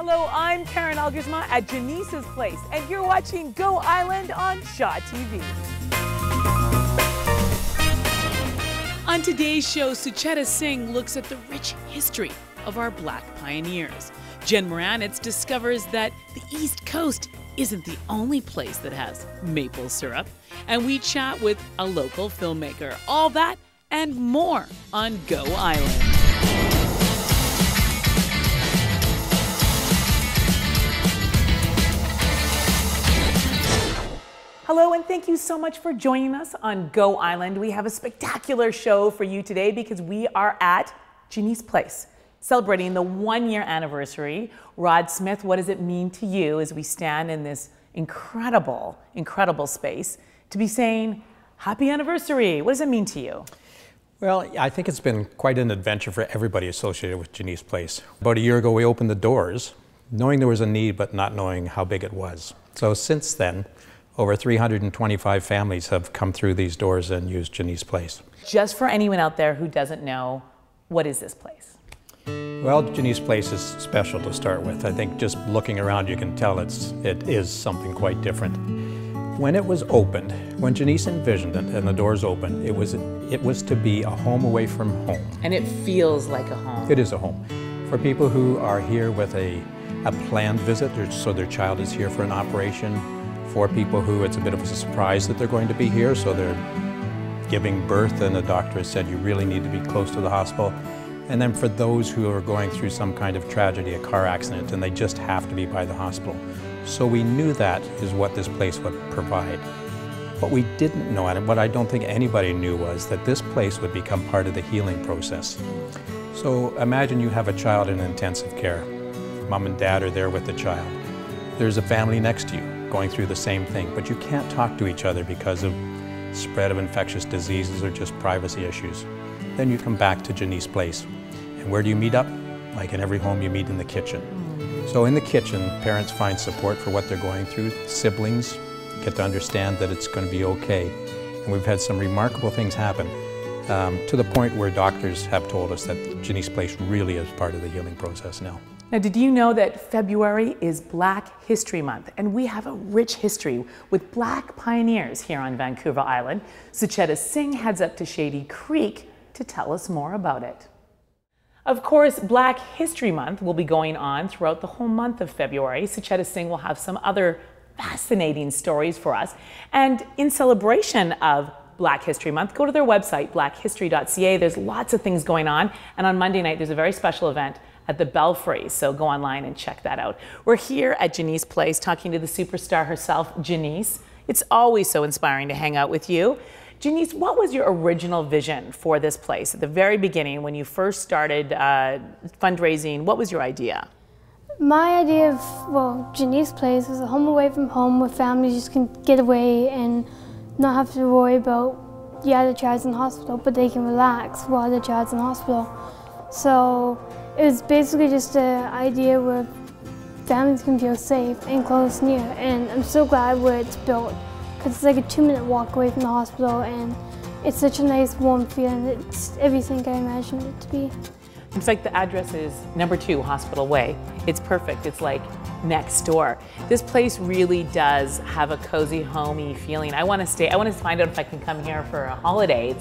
Hello, I'm Karen Elgersma at Jeneece's Place, and you're watching Go Island on Shaw TV. On today's show, Jeneece Singh looks at the rich history of our Black pioneers. Jen Moranitz discovers that the East Coast isn't the only place that has maple syrup. And we chat with a local filmmaker. All that and more on Go Island. Hello, and thank you so much for joining us on Go Island. We have a spectacular show for you today because we are at Jeneece Place, celebrating the 1-year anniversary. Rod Smith, what does it mean to you as we stand in this incredible, incredible space to be saying, happy anniversary? What does it mean to you? Well, I think it's been quite an adventure for everybody associated with Jeneece Place. About a year ago, we opened the doors, knowing there was a need, but not knowing how big it was. So since then, over 325 families have come through these doors and used Jeneece Place. Just for anyone out there who doesn't know, what is this place? Well, Jeneece Place is special to start with. I think just looking around you can tell it is something quite different. When it was opened, when Jeneece envisioned it and the doors opened, it was to be a home away from home. And it feels like a home. It is a home. For people who are here with a planned visit, so their child is here for an operation. For people who it's a bit of a surprise that they're going to be here, so they're giving birth and the doctor has said you really need to be close to the hospital. And then for those who are going through some kind of tragedy, a car accident, and they just have to be by the hospital. So we knew that is what this place would provide. What we didn't know, and what I don't think anybody knew, was that this place would become part of the healing process. So imagine you have a child in intensive care. Mom and dad are there with the child. There's a family next to you going through the same thing, but you can't talk to each other because of spread of infectious diseases or just privacy issues. Then you come back to Jeneece Place. And where do you meet up? Like in every home, you meet in the kitchen. So in the kitchen, parents find support for what they're going through. Siblings get to understand that it's going to be okay. And we've had some remarkable things happen to the point where doctors have told us that Jeneece Place really is part of the healing process now. Now, did you know that February is Black History Month? And we have a rich history with Black pioneers here on Vancouver Island. Jeneece Singh heads up to Shady Creek to tell us more about it. Of course, Black History Month will be going on throughout the whole month of February. Jeneece Singh will have some other fascinating stories for us. And in celebration of Black History Month, go to their website, blackhistory.ca. There's lots of things going on. And on Monday night, there's a very special event at the Belfry, so go online and check that out. We're here at Jeneece Place talking to the superstar herself, Jeneece. It's always so inspiring to hang out with you. Jeneece, what was your original vision for this place? At the very beginning, when you first started fundraising, what was your idea? My idea of, Jeneece Place was a home away from home where families just can get away and not have to worry about, the child's in hospital, but they can relax while the child's in hospital. So it was basically just an idea where families can feel safe and close near, and I'm so glad where it's built because it's like a 2-minute walk away from the hospital, and it's such a nice warm feeling. It's everything I imagined it to be. In fact, the address is number 2 Hospital Way. It's perfect. It's like next door. This place really does have a cozy, homey feeling. I want to stay. I want to find out if I can come here for a holiday.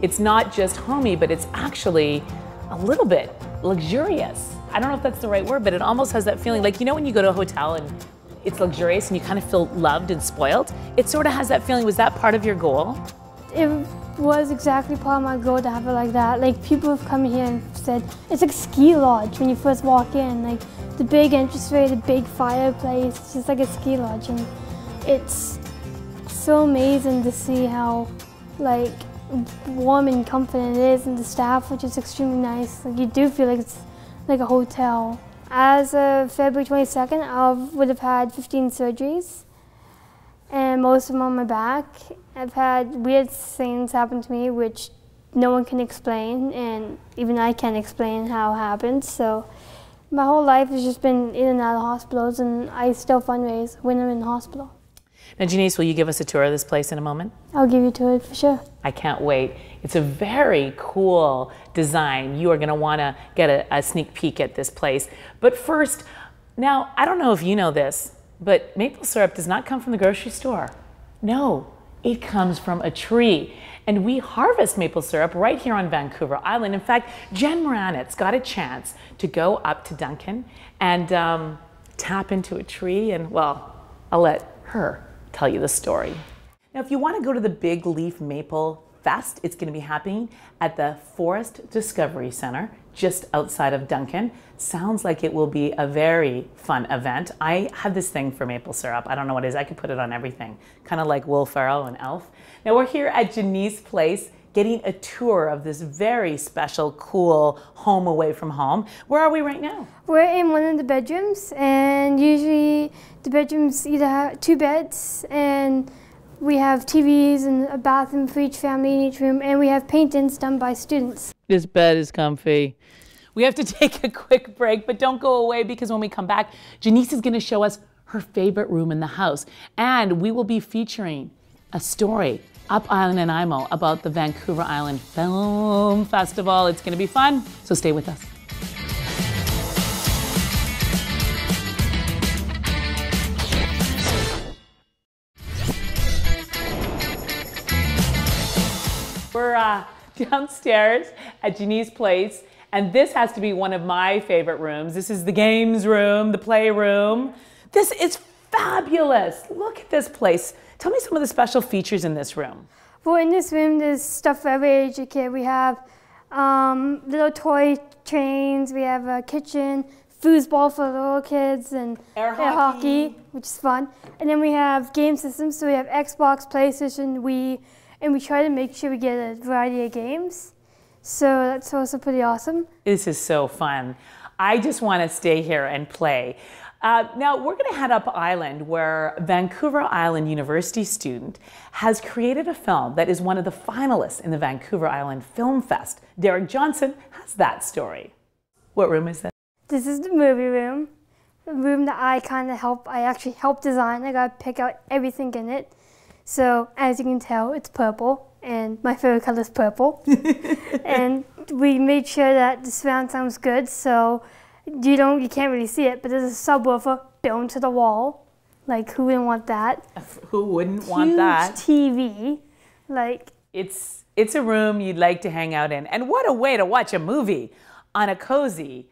It's not just homey, but it's actually a little bit luxurious. I don't know if that's the right word, but it almost has that feeling. Like, you know when you go to a hotel and it's luxurious and you kind of feel loved and spoiled? It sort of has that feeling. Was that part of your goal? It was exactly part of my goal to have it like that. Like, people have come here and said, it's like a ski lodge when you first walk in. Like, the big entranceway, the big fireplace, it's just like a ski lodge. And it's so amazing to see how, like, warm and comforting it is, and the staff, which is extremely nice. Like, you do feel like it's like a hotel. As of February 22nd, I would have had 15 surgeries, and most of them on my back. I've had weird things happen to me which no one can explain, and even I can't explain how it happened. So my whole life has just been in and out of hospitals, and I still fundraise when I'm in the hospital. Now, Jeneece, will you give us a tour of this place in a moment? I'll give you a tour for sure. I can't wait. It's a very cool design. You are going to want to get a sneak peek at this place. But first, Now, I don't know if you know this, but maple syrup does not come from the grocery store. No, it comes from a tree. And we harvest maple syrup right here on Vancouver Island. In fact, Jen Moranitz got a chance to go up to Duncan and tap into a tree, and well, I'll let her tell you the story. Now, if you want to go to the Big Leaf Maple Fest, it's going to be happening at the Forest Discovery Center just outside of Duncan. Sounds like it will be a very fun event. I have this thing for maple syrup. I don't know what it is. I could put it on everything, kind of like Will Ferrell and Elf. Now we're here at Jeneece Place getting a tour of this very special, cool home away from home. Where are we right now? We're in one of the bedrooms, and usually the bedrooms either have 2 beds, and we have TVs and a bathroom for each family in each room, and we have paintings done by students. This bed is comfy. We have to take a quick break, but don't go away, because when we come back, Jeneece is going to show us her favorite room in the house, and we will be featuring a story up Island and IMO about the Vancouver Island Film Festival. It's going to be fun, so stay with us. We're downstairs at Jeneece Place, and this has to be one of my favorite rooms. This is the games room, the playroom. This is fabulous. Look at this place. Tell me some of the special features in this room. Well, in this room, there's stuff for every age of kid. We have little toy trains, we have a kitchen, foosball for little kids, and air hockey, which is fun. And then we have game systems, so we have Xbox, PlayStation, Wii, and we try to make sure we get a variety of games. So that's also pretty awesome. This is so fun. I just want to stay here and play. Now we're going to head up island, where Vancouver Island University student has created a film that is one of the finalists in the Vancouver Island Film Fest. Derek Johnson has that story. What room is that? This is the movie room, the room that I actually helped design. I got to pick out everything in it. So as you can tell, it's purple, and my favorite color is purple. And we made sure that the surround sound was good, so you can't really see it, but there's a subwoofer built into the wall. Like, who wouldn't want that? Who wouldn't want that? Huge TV. Like, it's a room you'd like to hang out in. And what a way to watch a movie on a cozy,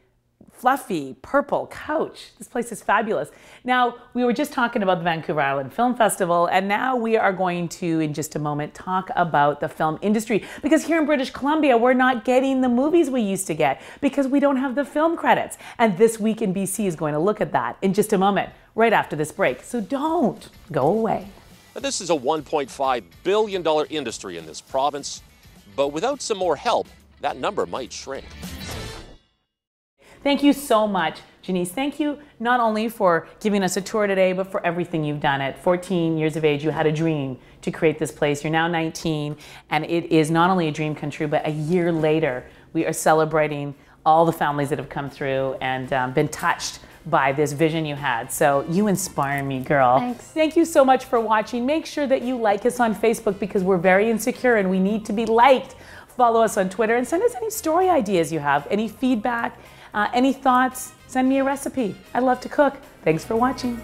fluffy, purple couch. This place is fabulous. Now, we were just talking about the Vancouver Island Film Festival, and now we are going to, in just a moment, talk about the film industry. Because here in British Columbia, we're not getting the movies we used to get because we don't have the film credits. And This Week in BC is going to look at that in just a moment, right after this break. So don't go away. This is a $1.5 billion industry in this province, but without some more help, that number might shrink. Thank you so much, Jeneece. Thank you not only for giving us a tour today, but for everything you've done. At 14 years of age, you had a dream to create this place. You're now 19, and it is not only a dream come true, but a year later, we are celebrating all the families that have come through and been touched by this vision you had. So you inspire me, girl. Thanks. Thank you so much for watching. Make sure that you like us on Facebook, because we're very insecure and we need to be liked. Follow us on Twitter and send us any story ideas you have, any feedback, any thoughts. Send me a recipe. I love to cook. Thanks for watching.